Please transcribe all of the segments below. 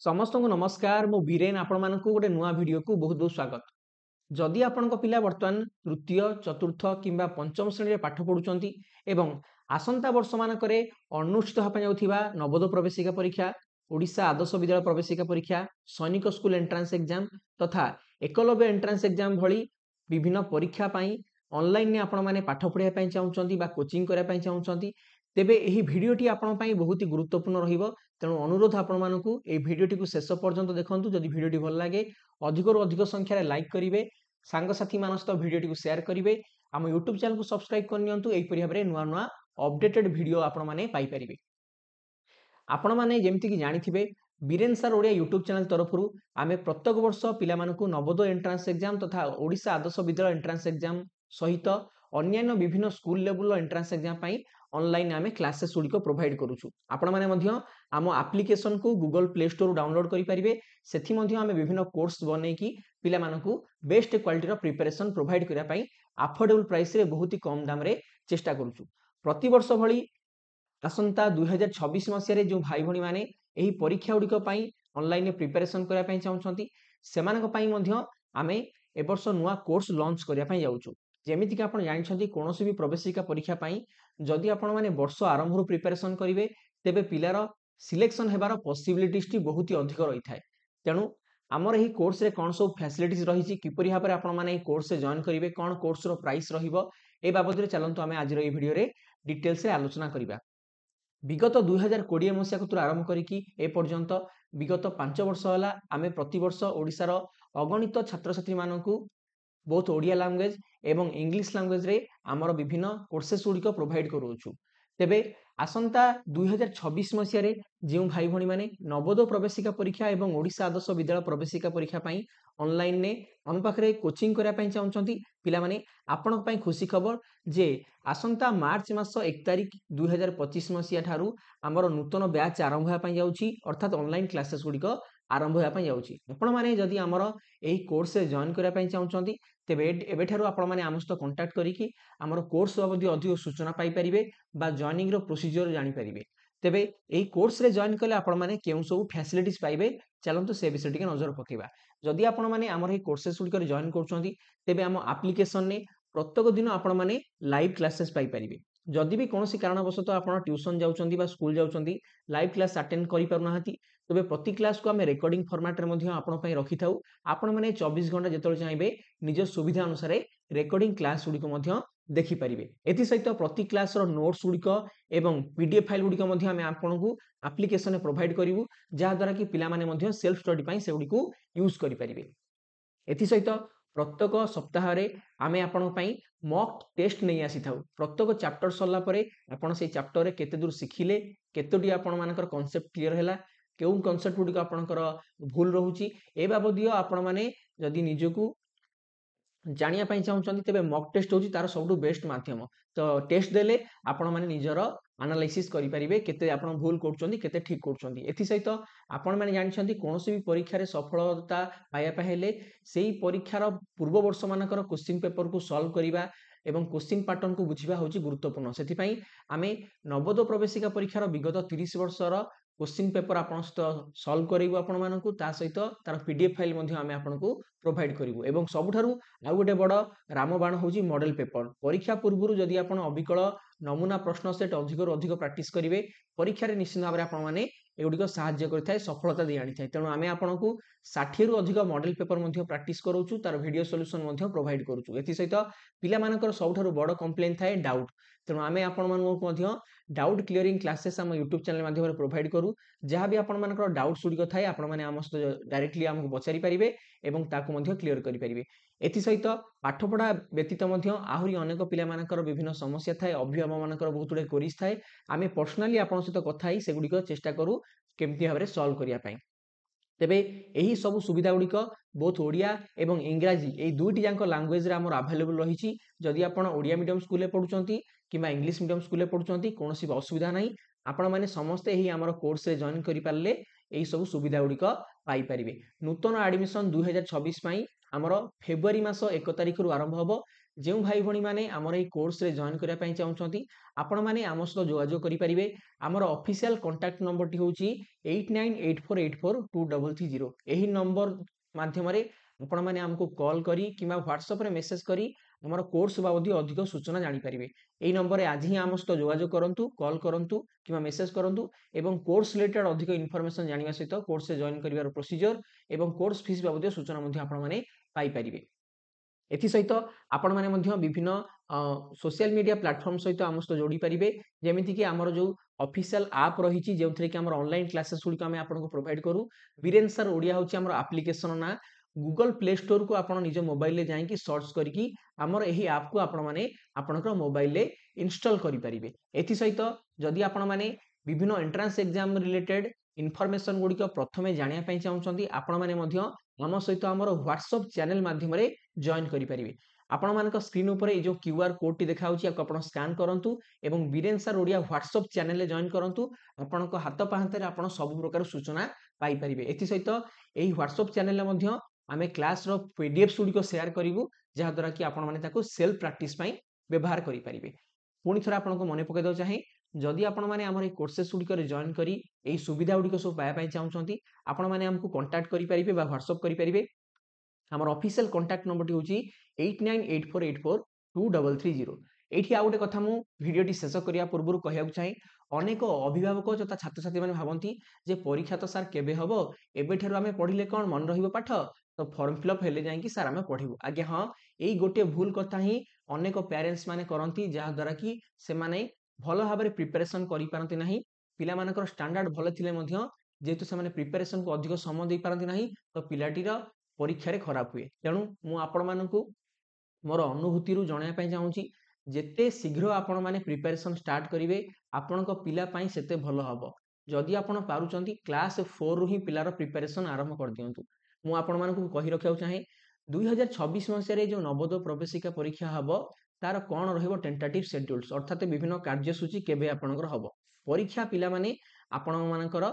समस्त को नमस्कार मु बीरेन आपण मानकु गोटे नुआ वीडियो को बहुत बहुत स्वागत। जदि आपनक पिला वर्तमान तृतीय चतुर्थ किंबा पंचम श्रेणी रे पाठ पढुचंती एवं आसंता वर्ष मानकरे अनुष्ठित होपा जाउथिबा नवोदय प्रवेशिका परीक्षा, ओडिशा आदर्श विद्यालय प्रवेशिका परीक्षा, सैनिक स्कूल एंट्रांस एग्जाम तथा एकलव्य एंट्रांस एग्जाम भली विभिन्न परीक्षा पई ऑनलाइन ने आपण माने पाठ पढिया पई चाहुचंती बा कोचिंग करिया पई चाहुचंती तेबे एही भिडियोटी आपण पई बहुत ही गुरुत्वपूर्ण रहिबो। तेणु अनुरोध आपण मानकु ए भिडियोटी को शेष पर्यंत देखंतु। जदि भिडियोटी भल लागे अधिक रु अधिक संख्यार लाइक करिवे, सांग साथी मान सहित भिडियोटी को शेयर करिवे, आम यूट्यूब चैनल को सब्सक्राइब कर नियंतु। एही परि भाबरे नुआ नुआ अपडेटेड भिडियो आपण माने पाई परिवे। आपण माने जेमति कि जानिथिबे Biren sir Odia YouTube channel तरफरु आमे प्रत्येक वर्ष पिला मानकु नवोदय एंट्रांस एग्जाम तथा ओडिशा आदर्श विद्यालय एंट्रांस एग्जाम सहित अन्यान्य विभिन्न स्कूल लेवल एंट्रांस एग्जाम पई ऑनलाइन आमे क्लासेस गुडी को प्रोवाइड करूछु। आपण माने मध्य आम एप्लिकेशन को गूगल प्ले स्टोर डाउनलोड करि परिबे। सेथि मध्य आमे विभिन्न कोर्स बनै कि पिला मानकु बेस्ट क्वालिटी रो प्रिपरेशन प्रोवाइड करिया पई अफोर्डेबल प्राइस रे बहुत ही कम दाम रे चेष्टा करूछु। प्रति वर्ष भली आसंता 2026 मसिया जो भाई भणी माने एही परीक्षा गुडी को पई ऑनलाइन रे प्रिपरेशन करिया पई चाहुचंती सेमानक पई मध्य आमे ए वर्ष नुआ कोर्स लॉन्च करिया पई जाउछु। जेमिति कि आपण जानिछंती कोनोसी भी प्रवेशिका परीक्षा पई जदि आपण माने वर्ष आरंभ रु प्रिपरेशन करिवे तेबे पिलार सिलेक्शन हेबार पॉसिबिलिटीज टी बहुत ही अधिक रही थाए। तेणु आमर एही कोर्स रे कोन सब फैसिलिटीज रही किपरि भाबरे आपण माने एही कोर्स रे जॉइन करिवे, कोन कोर्स रो प्राइस रहिबो ए बाबद रे चलंतु आमे आज रो एही वीडियो रे डिटेल्स रे आलोचना करिबा। विगत 2020 मसिया कतुर आरंभ करिकी ए पर्यंत विगत 5 वर्ष होला आमे प्रति वर्ष ओडिसा रो अगणित छात्र छात्री मानकु बोथ ओडिया लैंग्वेज एवं इंग्लिश लैंग्वेज रे आमर विभिन्न कोर्सेस गुडी को प्रोवाइड करूछु। तेबे आसंता 2026 मसिया रे जेउ भाई भणी माने नवोदय प्रवेशिका परीक्षा एवं ओडिशा आदर्श विद्यालय प्रवेशिका परीक्षा पई ऑनलाइन ने अन पाखरे कोचिंग करिया पई चाहुचंती पिला माने आपन पई खुशी खबर जे आसंता मार्च मास 1 तारिख 2025 मसिया ठारू आमर नूतन बैच आरंभ होया पई जाउची अर्थात ऑनलाइन क्लासेस गुडी को आरंभ होया पई जाउची। आपण माने जदि आमर एही कोर्स रे जॉइन करिया पई चाहुचंती तेबे एबे ठारू आपण माने आम सहित कांटेक्ट करिकी आमर कोर्स बाबद अधिक सूचना पाई परिबे बा जॉइनिंग रो प्रोसीजर जानि परिबे। तेबे एही कोर्स रे जॉइन कले आपण माने केउ सब फैसिलिटीज पाइबे चलंतु से विषय टिके नजर पकेबा। जदि आपण माने आमर एही कोर्सेस गुडी कर जॉइन करछंती तेबे आम एप्लिकेशन ने प्रत्येक दिन आपण माने लाइव क्लासेस पाई परिबे। जदि भी कोनोसी कारणवशत आपण ट्यूशन जाउचंती बा स्कूल जाउचंती लाइव क्लास अटेंड करि पारुनाहाती तबे प्रति क्लास को आमे रेकॉर्डिंग फॉर्मेट रे मध्य आपण पई रखि थाउ। आपण माने 24 घंटा जेतल चाहेबे निज सुविधा अनुसार रेकॉर्डिंग क्लास गुडी को मध्य देखि परिबे। एथि सहित प्रति क्लास रो नोट्स गुडी को एवं पीडीएफ फाइल गुडी को मध्य आमे आपनकु एप्लिकेशन रे प्रोवाइड करिवु जा द्वारा कि पिला माने मध्य सेल्फ स्टडी पई से गुडी को यूज करि परिबे। एथि सहित प्रत्येक सप्ताह रे आमे आपण पई मॉक टेस्ट नै आसी थाउ। प्रत्येक चैप्टर सरला परे आपण से चैप्टर रे केते दूर सिखिले, केतोटी आपण मानकर कांसेप्ट क्लियर होला, केउ कांसेप्ट गुडी को आपनकर भूल रहूची ए बाबदियो आपण माने जदि निजकु जानिया पई चाहुचंती तेबे मॉक टेस्ट होची तार सबटु बेस्ट माध्यम। तो टेस्ट देले आपण माने निजर एनालिसिस करि परिबे केते आपण भूल करचंती केते ठीक करचंती। एथि सहित आपण माने जानिछंती कोनोसी भी परीक्षा रे सफलता पाया पहेले सेही परीक्षार पूर्व वर्ष मानकर क्वेश्चन पेपर को सॉल्व करिबा एवं क्वेश्चन पैटर्न को बुझिबा होची गुरुत्वपूर्ण। सेथि पई आमे नवोदय प्रवेशिका परीक्षार विगत 30 वर्षर क्वेश्चन पेपर आपण सहित सॉल्व करिवु आपण मानकु ता सहित तार पीडीएफ फाइल मध्ये आमे आपनकु प्रोवाइड करिवु एवं सबुठारु आ गोटे बड़ रामबाण होची मॉडल पेपर। परीक्षा पूर्वरु जदि आपण अविकल नमूना प्रश्न सेट अधिक अधिक प्रैक्टिस करिवे परीक्षा रे निश्चित भाबरे आपण माने एगुडिक सहाय्य करथाय सफलता दे आनी थाय। तेणु आमे आपनकु 60 रु अधिक मॉडल पेपर मध्ये प्रैक्टिस करूछु तार वीडियो सॉल्यूशन मध्ये प्रोवाइड करूछु। एथि सहित पिला मानकर सबुठारु बड़ कंप्लेन थाय डाउट। तेणु आमे आपण मानकु मध्ये डाउट क्लियरिंग क्लासेस हम यूट्यूब चैनल माध्यम रे प्रोवाइड करू। जहा भी आपण मानकर डाउट्स गुडी थाय आपण माने आम सहित डायरेक्टली हमकु पचारि परिबे एवं ताकु मध्ये क्लियर करि परिबे। एथि सहित पाठपढ़ा व्यतीत मध्ये आहुरी अनेक पिला मानकर विभिन्न समस्या थाए, अभिभावक मानकर बहुत गुडे क्वेरीज थाए। आमे पर्सनली आपण सहित कथा ही से गुडी को चेष्टा करू केमति भाबरे सॉल्व करिया पई। तेबे एही सब सुविधा गुडी को बोथ ओडिया एवं इंग्रजी एई दुईटी जांक लैंग्वेज रे हमर अवेलेबल रहिछि। जदि आपण ओडिया मीडियम स्कूल रे पढुचंती किबा इंग्लिश मीडियम स्कूल रे पढुचंती कोनोसी असुविधा नाही। आपण माने समस्त एही हमर कोर्स रे जॉइन करि पारले एही सब सुविधा गुडी को पाई परिबे। नूतन एडमिशन 2026 पई हमर फेब्रुआरी मास 1 तारिख रु आरंभ होबो जो भाई भणी मैंने आमर ये कोर्स रे जॉइन करने चाहूँगी आपण मैंने आम सहित जोगाजोग करेंगे। आमर ऑफिशियल कांटेक्ट नंबर टी हूँ 8984842330। यही नंबर माध्यम आपण मैंने आमको कॉल करी किंबा व्हाट्सएप रे मेसेज करी आमर कोर्स बाबद अधिक सूचना जानीपारे। यही नंबर आज ही आम सहित जोगाजोग करूँ, कॉल करूँ कि मेसेज करूँ एवं कोर्स रिलेटेड अधिक इनफॉरमेशन जानिबा सहित कोर्स रे जॉइन करिवार प्रोसीजर एवं कोर्स फीस बाबद सूचना मध्ये आपण माने पाई परिबे। एथि सहित आपण माने मध्ये विभिन्न सोशल मीडिया प्लेटफॉर्म सहित आम सहित जोड़ी पारिबे। जेमिति कि हमर जो ऑफिशियल ऐप रही जो कि हमर ऑनलाइन क्लासेस गुड़िक आम आपको प्रोवाइड करूँ। वीरेन सर ओडिया हूँ हमर एप्लिकेशन ना गूगल प्ले स्टोर को आपण निज मोबाइल ले जाइए सर्च करके आमर यही ऐप को आपण माने आपनकर मोबाइल ले इंस्टॉल करि परिबे। एथि सहित जदि आपण माने विभिन्न एंट्रांस एग्जाम रिलेटेड इनफॉरमेशन गुड़िक प्रथमे जानिया पई चाहउछंती आपण माने मध्ये आम सहित आमर व्हाट्सएप चैनल माध्यम जॉइन करेंगे। आपण मान स्क्रीन उपर जो क्यूआर कोड टी देखा आप स्कैन करूँ एवं Viren sir Odia WhatsApp channel join करूँ। आपण हाथ पाहांते आप सब प्रकार सूचना पाइपर। एथि सहित यही व्हाट्सएप चैनल आम क्लास पीडीएफ गुड़िक शेयर करूँ जहाद्वारा कि आपण मैंने सेल्फ प्रैक्टिस व्यवहार करेंगे। पुणी थोड़ा आपको मन पकईदेव चाहे जदि आपण मैंने आम कोर्सेस गुड़िक जॉइन करी यही सुविधा गुड़िक सब पाइबा चाहूँगी आपण मैंने आमको कांटेक्ट करेंगे व्हाट्सएप करेंगे। आमर ऑफिशियल कांटेक्ट नंबर टी हूँ 8984842330। एठी आ गोटे कथा मु भिडियोटी शेष करिया पूर्व कहया चाहे अनेक अभिभावक तथा छात्र छात्री मैंने भावती जे परीक्षा तो सार केबे हबो एबेठारु आमे पढ़िले कौन मन रहिबो पाठ तो फॉर्म फिलअप हेले जाइए सार आमे पढ़िबु। आगे हाँ यही गोटे भूल कथा ही अनेक पेरेंट्स माने करती जहाँ द्वारा कि से माने भल भाव में प्रिपरेशन करि पारंती नाही। पिला मानकर स्टैंडर्ड भल थिले मध्य जेहेतु से माने प्रिपरेशन को अधिक समय दे पारंती नाही तो पिलाटीर परीक्षा रे खराब हुए। तेणु मु आपण मानकु मोर अनुभूति जणाया पई चाहूँगी जेते शीघ्र आपण माने प्रिपरेशन स्टार्ट करिवे आपणको पिला पई सेते भलो हबो। जदि आपण पारुचंती क्लास 4 रु ही पिलार प्रिपरेशन आरंभ कर दियंतु। मु आपण मानकु कहि रखिया चाहे 2026 मसिया रे जो नवोदय प्रवेशिका परीक्षा हबो तार कोन रहिबो टेंटेटिव शेड्यूल्स अर्थात विभिन्न कार्यसूची केबे आपणकर हबो। परीक्षा पिला माने आपण मानकर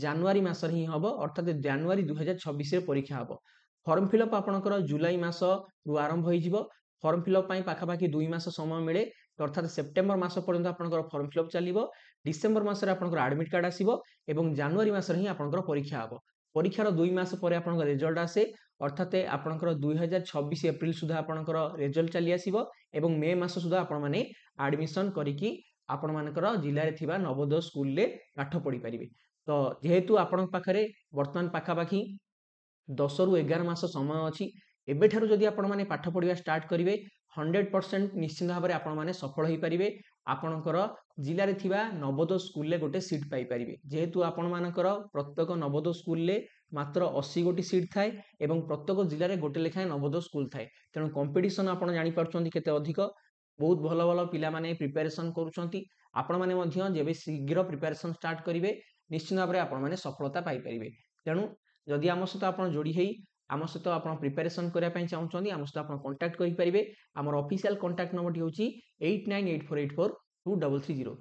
जनवरी मास रे ही हबो अर्थात जनवरी 2026 रे परीक्षा हबो। फॉर्म फिलअप आपणकर जुलाई मास रु आरंभ हो। फॉर्म फिलअप पाखापाखि 2 मास समय मिले अर्थात सेप्टेम्बर मास पर्यंत आपणकर फॉर्म फिलअप चलिबो। डिसेम्बर मास रे आपणकर एडमिट कार्ड आसीबो एवं जनवरी मास रे ही आपणकर परीक्षा हबो। परीक्षार 2 मास पर आपणकर रिजल्ट आसे अर्थात आपणकर 2026 एप्रिल सुधा आपणकर रिजल्ट चली आसीबो एवं मे मास सुधा आपण माने एडमिशन करिकि आपण मानकर जिल्ला रे थिबा नवोदय स्कूल ले पाठ पढ़ी परिबे। तो जेहेतु आपण पाखरे वर्तमान पाखापाखि 10 रु 11 मास समय अच्छी एबेठारु जदि आपण माने पाठ पढ़िया स्टार्ट करिवे 100% निश्चित भाव में आपण माने सफल होई परिबे। आपणकर जिल्ला रे थिबा नवोदय स्कूल ले गोटे सीट पाई परिबे। जेहेतु आपण मानकर प्रत्येक नवोदय स्कूल ले मात्र 80 गोटी सीट थाए एवं प्रत्येक जिल्ला रे गोटे लेखाए नवोदय स्कूल थाए। तेणु कंपटीशन आपण जानि पारछंती केते अधिक बहुत भल भल पिला माने प्रिपरेशन करूछंती। आपण माने मध्य जेबे शीघ्र प्रिपरेशन स्टार्ट करिवे निश्चित भाव में आपण माने सफलता पाई परिबे। तेणु जदि आम सहित आप जोड़ी है आम सहित आप प्रिपरेशन करने चाहूँगी आम सहित आप कांटेक्ट करेंगे। आमर ऑफिशियल कांटेक्ट नंबर टी हूँ 8984842330।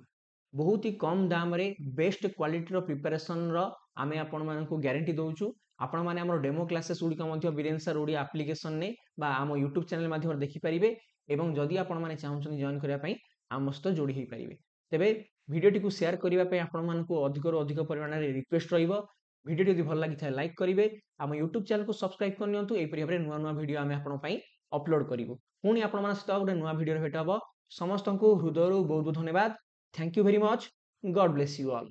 बहुत ही कम दाम रे बेस्ट क्वालिटी प्रिपरेशन आमे आपण मानकु गारंटी दउछु। आपण माने हमर डेमो क्लासेस गुड़िक वीरेन सर ओडिया एप्लिकेशन ने बा आम यूट्यूब चैनल माध्यम देखि पारिबे एवं जदि आपण माने चाहउछन जॉइन करिया पई आम सहित जोड़ी होई पारिबे। तेबे वीडियोटी को शेयर करिया पई आपण मानकु अधिक रु अधिक परिमाण रे रिक्वेस्ट रहिबो। वीडियो यदि भल लगी था लाइक करेंगे। आम यूट्यूब चैनल को सब्सक्राइब कर नियंतु। एपरि भाबरे नुआ नुआ वीडियो आमे आपण पई अपलोड करिवु। पुणी आपण मान सहित गोटे नुआ वीडियो भेट हबो। समस्त को हृदय बहुत बहुत धन्यवाद। Thank you very much. God bless you all.